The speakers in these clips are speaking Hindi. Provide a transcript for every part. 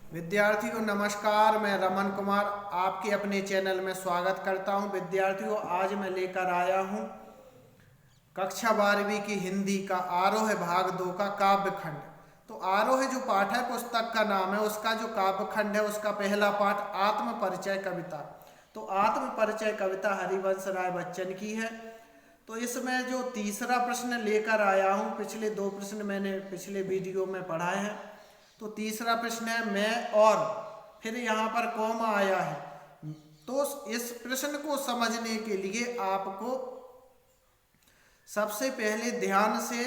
विद्यार्थियों नमस्कार, मैं रमन कुमार आपके अपने चैनल में स्वागत करता हूं। विद्यार्थियों, आज मैं लेकर आया हूं कक्षा 12वीं की हिंदी का आरोह भाग 2 का काव्य खंड। तो आरोह जो पाठ है पुस्तक का नाम है, उसका जो काव्य खंड है उसका पहला पाठ आत्म परिचय कविता। तो आत्म परिचय कविता हरिवंश राय बच्चन की है। तो इसमें जो तीसरा प्रश्न लेकर आया हूं, पिछले 2 प्रश्न मैंने पिछले वीडियो में पढ़ाए हैं। तो तीसरा प्रश्न है मैं और, फिर यहाँ पर कॉमा आया है। तो इस प्रश्न को समझने के लिए आपको सबसे पहले ध्यान से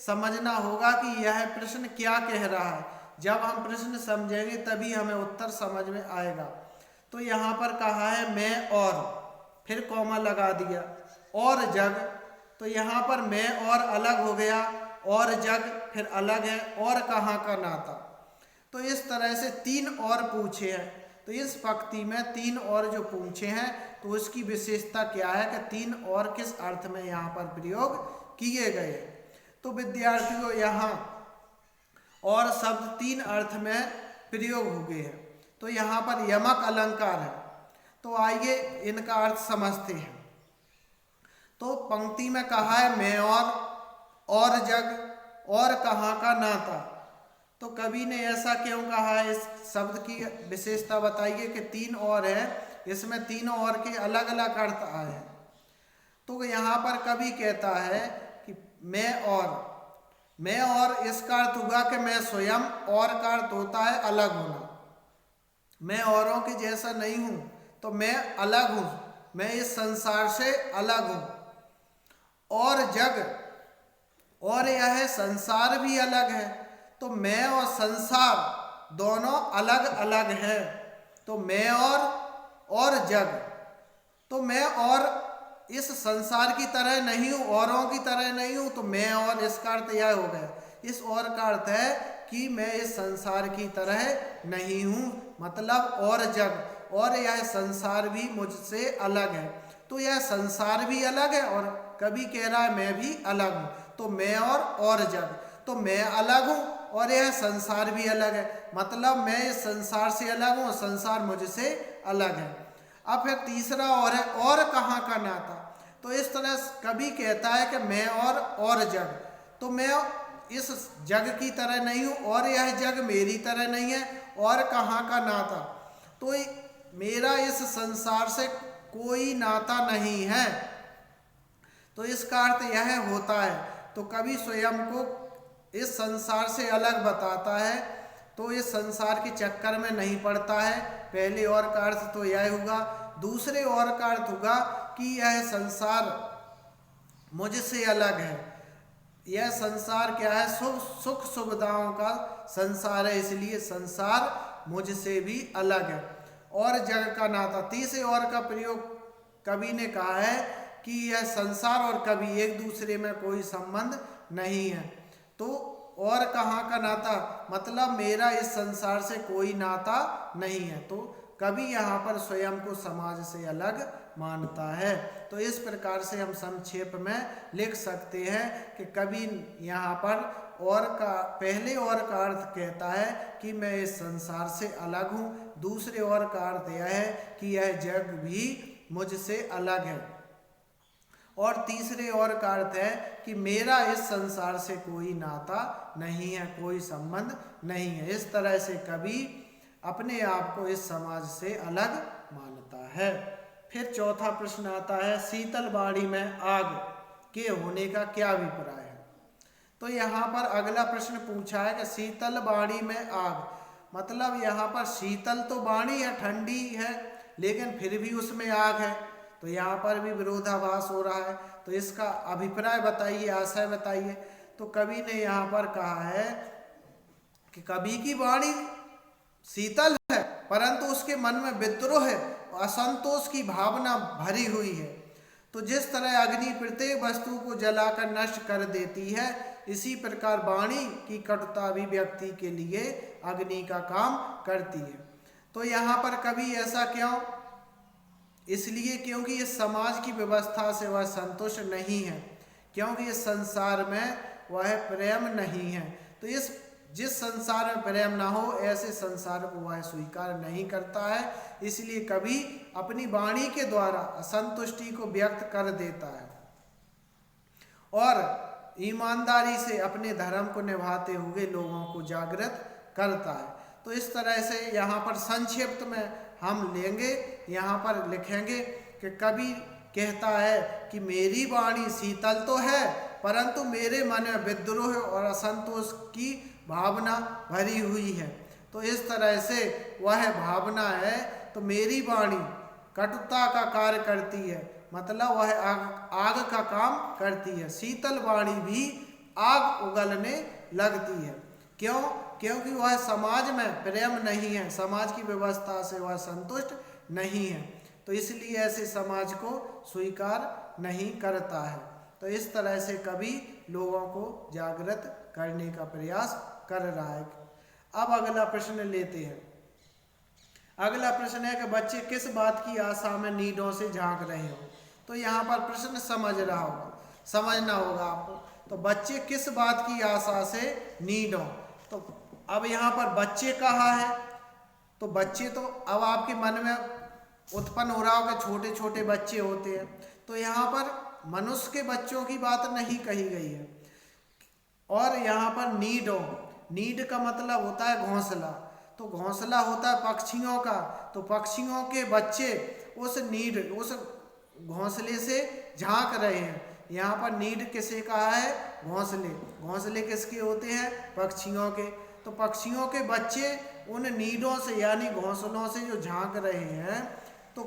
समझना होगा कि यह प्रश्न क्या कह रहा है। जब हम प्रश्न समझेंगे तभी हमें उत्तर समझ में आएगा। तो यहाँ पर कहा है मैं और, फिर कॉमा लगा दिया, और जग। तो यहाँ पर मैं और अलग हो गया, और जग फिर अलग है, और कहाँ का नाता। तो इस तरह से 3 और पूछे हैं। तो इस पंक्ति में 3 और जो पूछे हैं तो उसकी विशेषता क्या है कि 3 और किस अर्थ में यहाँ पर प्रयोग किए गए। तो विद्यार्थियों यहाँ और शब्द 3 अर्थ में प्रयोग हो गए हैं। तो यहाँ पर यमक अलंकार है। तो आइए इनका अर्थ समझते हैं। तो पंक्ति में कहा है मैं और जग, और कहाँ का नाता। तो कवि ने ऐसा क्यों कहा है, इस शब्द की विशेषता बताइए कि 3 और है, इसमें 3 और के अलग अलग अर्थ आए हैं। तो यहाँ पर कवि कहता है कि मैं और इसका अर्थ हुआ कि मैं स्वयं, और का अर्थ होता है अलग होना। मैं औरों के जैसा नहीं हूँ, तो मैं अलग हूँ, मैं इस संसार से अलग हूँ। और जग, और यह संसार भी अलग है। तो मैं और संसार दोनों अलग अलग है। तो मैं और जग, तो मैं और इस संसार की तरह नहीं हूँ, औरों की तरह नहीं हूँ। तो मैं और, इसका अर्थ यह हो गया। इस और का अर्थ है कि मैं इस संसार की तरह नहीं हूँ, मतलब और जग, और यह संसार भी मुझसे अलग है। तो यह संसार भी अलग है और कभी कह रहा है मैं भी अलग हूँ। तो मैं और जग, तो मैं अलग हूँ और यह संसार भी अलग है, मतलब मैं इस संसार से अलग हूँ, संसार मुझसे अलग है। अब फिर तीसरा और है, और कहाँ का नाता। तो इस तरह कभी कहता है कि मैं और जग, तो मैं इस जग की तरह नहीं हूँ और यह जग मेरी तरह नहीं है, और कहाँ का नाता। तो मेरा इस संसार से कोई नाता नहीं है। तो इसका अर्थ यह होता है। तो कवि स्वयं को इस संसार से अलग बताता है, तो इस संसार के चक्कर में नहीं पड़ता है। पहले और का अर्थ तो यह होगा। दूसरे और का अर्थ होगा कि यह संसार मुझसे अलग है। यह संसार क्या है, सुख सुविधाओं का संसार है, इसलिए संसार मुझसे भी अलग है। और जग का नाता, तीसरे और का प्रयोग कवि ने कहा है कि यह संसार और कवि एक दूसरे में कोई संबंध नहीं है। तो और कहाँ का नाता, मतलब मेरा इस संसार से कोई नाता नहीं है। तो कवि यहाँ पर स्वयं को समाज से अलग मानता है। तो इस प्रकार से हम संक्षेप में लिख सकते हैं कि कवि यहाँ पर और का, पहले और का अर्थ कहता है कि मैं इस संसार से अलग हूँ। दूसरे और का अर्थ यह है कि यह जग भी मुझसे अलग है। और तीसरे और का अर्थ है कि मेरा इस संसार से कोई नाता नहीं है, कोई संबंध नहीं है। इस तरह से कवि अपने आप को इस समाज से अलग मानता है। फिर चौथा प्रश्न आता है शीतल बाड़ी में आग के होने का क्या अभिप्राय है। तो यहाँ पर अगला प्रश्न पूछा है कि शीतल बाड़ी में आग, मतलब यहाँ पर शीतल तो बाड़ी है, ठंडी है, लेकिन फिर भी उसमें आग है। तो यहाँ पर भी विरोधाभास हो रहा है। तो इसका अभिप्राय बताइए, आशय बताइए। तो कवि ने यहाँ पर कहा है कि कवि की वाणी शीतल है, परंतु उसके मन में विद्रोह है, असंतोष की भावना भरी हुई है। तो जिस तरह अग्नि प्रत्येक वस्तु को जलाकर नष्ट कर देती है, इसी प्रकार वाणी की कटुता भी व्यक्ति के लिए अग्नि का काम करती है। तो यहाँ पर कवि ऐसा क्यों, इसलिए क्योंकि इस समाज की व्यवस्था से वह संतुष्ट नहीं है, क्योंकि इस संसार में वह प्रेम नहीं है। तो इस जिस संसार में प्रेम ना हो ऐसे संसार को वह स्वीकार नहीं करता है, इसलिए कभी अपनी वाणी के द्वारा असंतुष्टि को व्यक्त कर देता है और ईमानदारी से अपने धर्म को निभाते हुए लोगों को जागृत करता है। तो इस तरह से यहाँ पर संक्षिप्त में हम लेंगे, यहाँ पर लिखेंगे कि कवि कहता है कि मेरी वाणी शीतल तो है परंतु मेरे मन में विद्रोह और असंतोष की भावना भरी हुई है। तो इस तरह से वह भावना है, तो मेरी वाणी कटुता का कार्य करती है, मतलब वह आग का काम करती है। शीतल वाणी भी आग उगलने लगती है। क्यों? क्योंकि वह समाज में प्रेम नहीं है, समाज की व्यवस्था से वह संतुष्ट नहीं है, तो इसलिए ऐसे समाज को स्वीकार नहीं करता है। तो इस तरह से कवि लोगों को जागृत करने का प्रयास कर रहा है। अब अगला प्रश्न लेते हैं। अगला प्रश्न है कि बच्चे किस बात की आशा में नींदों से झांक रहे हो। तो यहाँ पर प्रश्न समझना होगा आपको। तो बच्चे किस बात की आशा से नींदों, तो अब यहाँ पर बच्चे कहा है, तो बच्चे तो अब आपके मन में उत्पन्न हो रहा होगा, छोटे छोटे बच्चे होते हैं। तो यहाँ पर मनुष्य के बच्चों की बात नहीं कही गई है। और यहाँ पर नीड का मतलब होता है घोंसला, तो घोंसला होता है पक्षियों का, तो पक्षियों के बच्चे उस घोंसले से झांक रहे हैं। यहाँ पर नीड किसे कहा है? घोंसले किसके होते हैं? पक्षियों के। तो पक्षियों के बच्चे उन नीडों से यानी घोंसलों से जो झांक रहे हैं, तो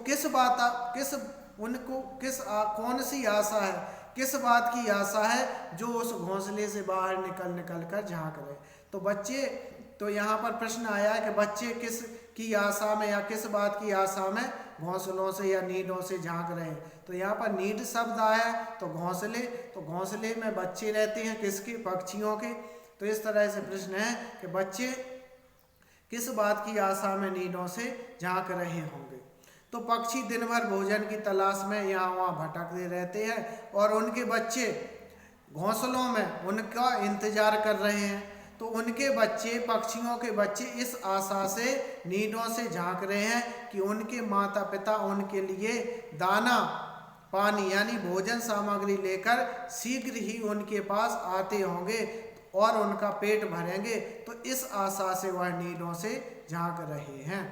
कौन सी आशा है, किस बात की आशा है जो उस घोंसले से बाहर निकल कर झांक रहे। तो बच्चे, तो यहाँ पर प्रश्न आया है कि बच्चे किस की आशा में या किस बात की आशा में घोंसलों से या नीडों से झांक रहे हैं। तो यहाँ पर नीड शब्द आया तो घोंसले में बच्चे रहते हैं किसके? पक्षियों के। तो इस तरह से प्रश्न है कि बच्चे किस बात की आशा में नीडों से झांक रहे होंगे। तो पक्षी दिन भर भोजन की तलाश में यहाँ वहाँ भटकते रहते हैं और उनके बच्चे घोंसलों में उनका इंतजार कर रहे हैं। तो उनके बच्चे, पक्षियों के बच्चे इस आशा से नीडों से झांक रहे हैं कि उनके माता पिता उनके लिए दाना पानी यानी भोजन सामग्री लेकर शीघ्र ही उनके पास आते होंगे और उनका पेट भरेंगे। तो इस आशा से वह नीडों से झांक रहे हैं।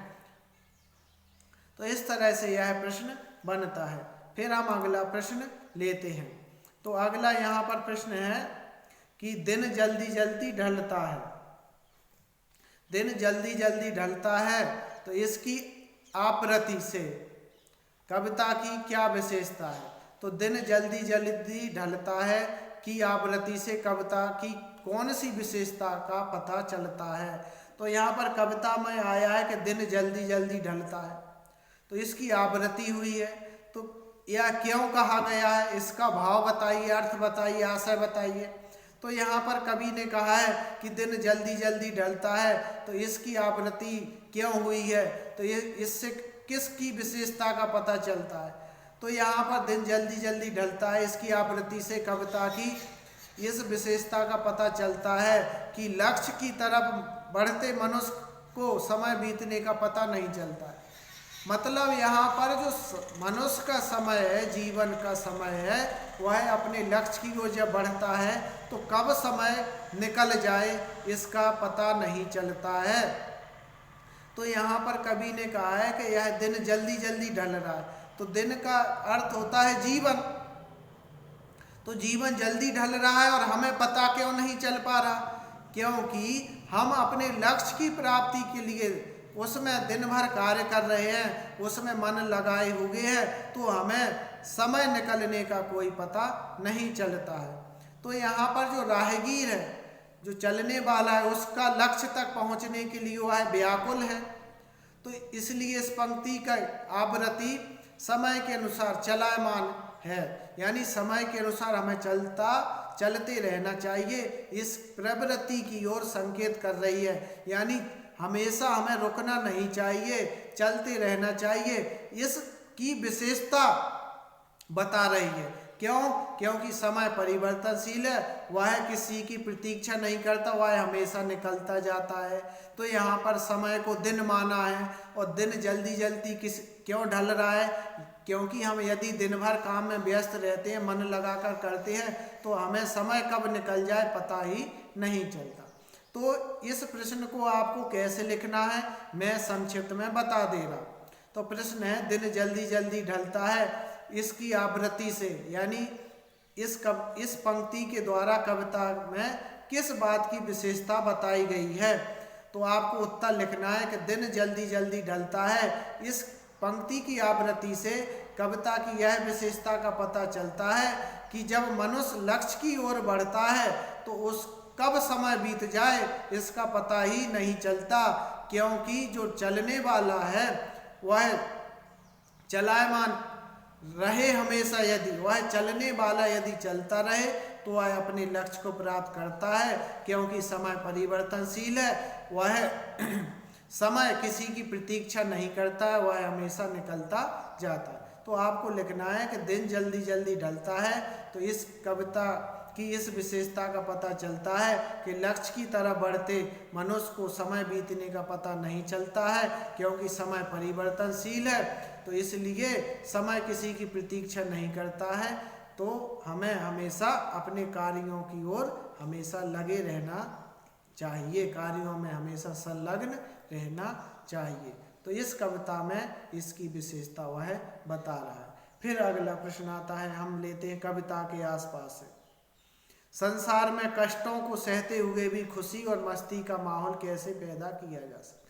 तो इस तरह से यह प्रश्न बनता है। फिर हम अगला प्रश्न लेते हैं। तो अगला यहाँ पर प्रश्न है कि दिन जल्दी जल्दी ढलता है। दिन जल्दी जल्दी ढलता है, तो इसकी आवृत्ति से कविता की क्या विशेषता है? तो दिन जल्दी जल्दी ढलता है की आवृत्ति से कविता की कौन सी विशेषता का पता चलता है? तो यहाँ पर कविता में आया है कि दिन जल्दी जल्दी ढलता है, तो इसकी आवृत्ति हुई है। तो यह क्यों कहा गया है? इसका भाव बताइए, अर्थ बताइए, आशय बताइए। तो यहाँ पर कवि ने कहा है कि दिन जल्दी जल्दी ढलता है, तो इसकी आवृत्ति क्यों हुई है? तो ये इससे किसकी विशेषता का पता चलता है? तो यहाँ पर दिन जल्दी जल्दी ढलता है, इसकी आवृत्ति से कविता की इस विशेषता का पता चलता है कि लक्ष्य की तरफ बढ़ते मनुष्य को समय बीतने का पता नहीं चलता है। मतलब यहाँ पर जो मनुष्य का समय है, जीवन का समय है, वह अपने लक्ष्य की ओर जब बढ़ता है तो कब समय निकल जाए इसका पता नहीं चलता है। तो यहाँ पर कवि ने कहा है कि यह दिन जल्दी जल्दी ढल रहा है। तो दिन का अर्थ होता है जीवन, तो जीवन जल्दी ढल रहा है और हमें पता क्यों नहीं चल पा रहा? क्योंकि हम अपने लक्ष्य की प्राप्ति के लिए उसमें दिन भर कार्य कर रहे हैं, उसमें मन लगाए हुए हैं, तो हमें समय निकलने का कोई पता नहीं चलता है। तो यहाँ पर जो राहगीर है, जो चलने वाला है, उसका लक्ष्य तक पहुँचने के लिए वह व्याकुल है। तो इसलिए इस पंक्ति का आवृत्ति समय के अनुसार चलायमान है, यानी समय के अनुसार हमें चलते रहना चाहिए। इस प्रवृत्ति की ओर संकेत कर रही है, यानी हमेशा हमें रुकना नहीं चाहिए, चलते रहना चाहिए। इसकी विशेषता बता रही है क्यों? क्योंकि समय परिवर्तनशील है, वह किसी की प्रतीक्षा नहीं करता, वह हमेशा निकलता जाता है। तो यहाँ पर समय को दिन माना है, और दिन जल्दी जल्दी क्यों ढल रहा है? क्योंकि हम यदि दिन भर काम में व्यस्त रहते हैं, मन लगाकर करते हैं, तो हमें समय कब निकल जाए पता ही नहीं चलता। तो इस प्रश्न को आपको कैसे लिखना है मैं संक्षिप्त में बता दे रहा हूँ। तो प्रश्न है, दिन जल्दी जल्दी ढलता है, इसकी आवृत्ति से, यानी इस पंक्ति के द्वारा कविता में किस बात की विशेषता बताई गई है? तो आपको उत्तर लिखना है कि दिन जल्दी जल्दी ढलता है, इस पंक्ति की आवृत्ति से कविता की यह विशेषता का पता चलता है कि जब मनुष्य लक्ष्य की ओर बढ़ता है तो उस कब समय बीत जाए इसका पता ही नहीं चलता, क्योंकि जो चलने वाला है वह चलायमान रहे हमेशा, यदि वह चलने वाला यदि चलता रहे तो वह अपने लक्ष्य को प्राप्त करता है, क्योंकि समय परिवर्तनशील है, वह समय किसी की प्रतीक्षा नहीं करता है, वह हमेशा निकलता जाता है। तो आपको लिखना है कि दिन जल्दी जल्दी ढलता है, तो इस कविता की इस विशेषता का पता चलता है कि लक्ष्य की तरफ बढ़ते मनुष्य को समय बीतने का पता नहीं चलता है, क्योंकि समय परिवर्तनशील है, तो इसलिए समय किसी की प्रतीक्षा नहीं करता है। तो हमें हमेशा अपने कार्यों की ओर हमेशा लगे रहना चाहिए, कार्यों में हमेशा संलग्न रहना चाहिए। तो इस कविता में इसकी विशेषता वह बता रहा है। फिर अगला प्रश्न आता है, हम लेते हैं कविता के आसपास से। संसार में कष्टों को सहते हुए भी खुशी और मस्ती का माहौल कैसे पैदा किया जा सकता?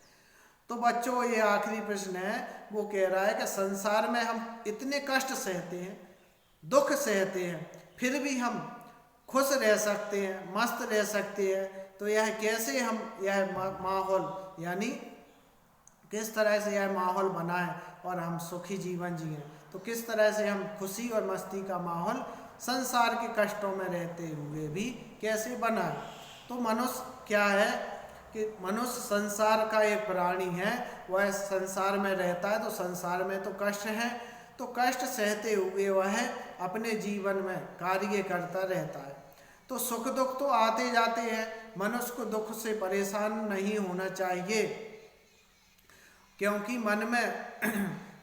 तो बच्चों ये आखिरी प्रश्न है, वो कह रहा है कि संसार में हम इतने कष्ट सहते हैं, दुख सहते हैं, फिर भी हम खुश रह सकते हैं, मस्त रह सकते हैं, तो यह कैसे हम यह माहौल, यानी किस तरह से यह माहौल बना है और हम सुखी जीवन जिए? तो किस तरह से हम खुशी और मस्ती का माहौल संसार के कष्टों में रहते हुए भी कैसे बना है? तो मनुष्य क्या है कि मनुष्य संसार का एक प्राणी है, वह संसार में रहता है, तो संसार में तो कष्ट है, तो कष्ट सहते हुए वह अपने जीवन में कार्य करता रहता है। तो सुख दुख तो आते जाते हैं, मनुष्य को दुख से परेशान नहीं होना चाहिए, क्योंकि मन में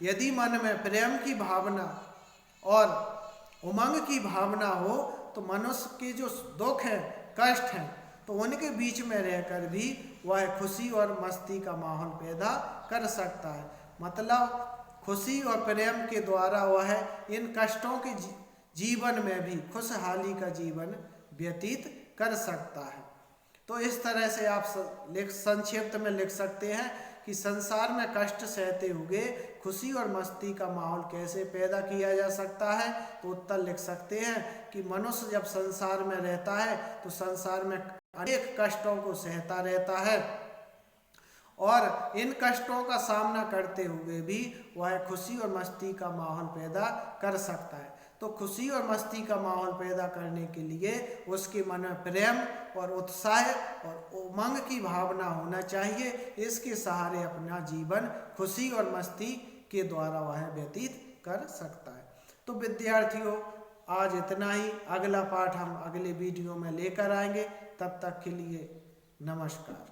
यदि मन में प्रेम की भावना और उमंग की भावना हो तो मनुष्य के जो दुख है, कष्ट हैं, तो उनके बीच में रहकर भी वह खुशी और मस्ती का माहौल पैदा कर सकता है। मतलब खुशी और प्रेम के द्वारा वह इन कष्टों के जीवन में भी खुशहाली का जीवन व्यतीत कर सकता है। तो इस तरह से आप संक्षिप्त में लिख सकते हैं कि संसार में कष्ट सहते हुए खुशी और मस्ती का माहौल कैसे पैदा किया जा सकता है? तो उत्तर लिख सकते हैं कि मनुष्य जब संसार में रहता है तो संसार में अनेक कष्टों को सहता रहता है, और इन कष्टों का सामना करते हुए भी वह खुशी और मस्ती का माहौल पैदा कर सकता है। तो खुशी और मस्ती का माहौल पैदा करने के लिए उसके मन में प्रेम और उत्साह और उमंग की भावना होना चाहिए। इसके सहारे अपना जीवन खुशी और मस्ती के द्वारा वह व्यतीत कर सकता है। तो विद्यार्थियों, आज इतना ही। अगला पाठ हम अगले वीडियो में लेकर आएंगे। तब तक के लिए नमस्कार।